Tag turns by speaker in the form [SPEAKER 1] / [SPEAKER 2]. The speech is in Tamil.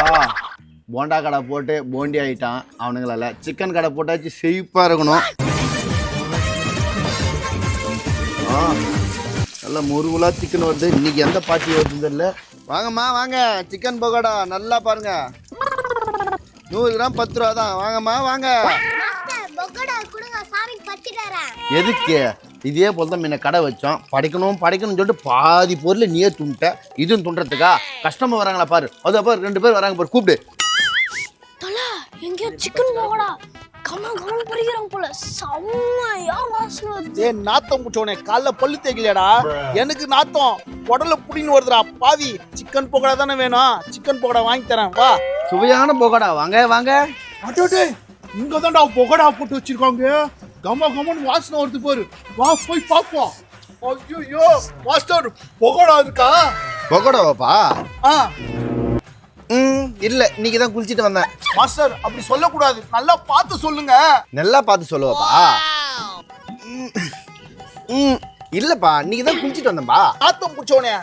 [SPEAKER 1] என்னப்பா போண்டா கடை போட்டு போண்டி ஆகிட்டான் அவனுங்களால. சிக்கன் கடை போட்டாச்சு செழிப்பாக இருக்கணும். நல்லா முருகுலா சிக்கன் வருது. இன்னைக்கு எந்த பாட்டி வருதுன்னு தெரியல. வாங்கம்மா வாங்க, சிக்கன் பகோடா நல்லா பாருங்க. 100 கிராம் 10 ரூபா தான். வாங்கம்மா வாங்க. எதுக்கு? இதே போல தான் முன்ன கடை வச்சோம். படைக்கணும்னு சொல்லிட்டு பாதி பொருள் நீயே துண்ட. இதுவும் துண்டுறதுக்கா? கஷ்டமா வராங்களா பாரு. அது பாரு 2 பேர் வராங்க பாரு, கூப்பிடு.
[SPEAKER 2] எங்கேயோ சிக்கன் பகோடா கமன் பறிக்கிறாங்க போல. செம்மையா வாசனை வருது.
[SPEAKER 3] ஏ நாத்தம் முச்சோனே, காலைல பல்லு தேய்க்கலையாடா? எனக்கு நாத்தம் உடல புடின்னு வருதுடா பாவி. சிக்கன் பகோடா தானே வேணும், சிக்கன் பகோடா வாங்கி தரேன் வா.
[SPEAKER 1] சுவையான பகோடா. வாங்க வாங்க.
[SPEAKER 3] அடடே, இங்க தான்டா பகோடா போட்டு வச்சிருக்காங்க. கம கமன் வாசனை வருது பாரு. வா போய் பாப்போம். ஐயோ மாஸ்டர், பகோடா இருக்கா?
[SPEAKER 1] பகோடாவாப்பா?
[SPEAKER 3] ஆ
[SPEAKER 1] இல்ல, இன்னைக்கு தான் குளிச்சிட்டு வந்தேன்.
[SPEAKER 3] மாஸ்டர் அப்படி சொல்லக்கூடாது, நல்லா பார்த்து சொல்லுங்க.
[SPEAKER 1] நல்லா பார்த்து சொல்லுவாப்பா. இல்லப்பா, இன்னைக்கு தான் குளிச்சிட்டு வந்தேன்பா.
[SPEAKER 3] நாத்தம் முச்சோனே,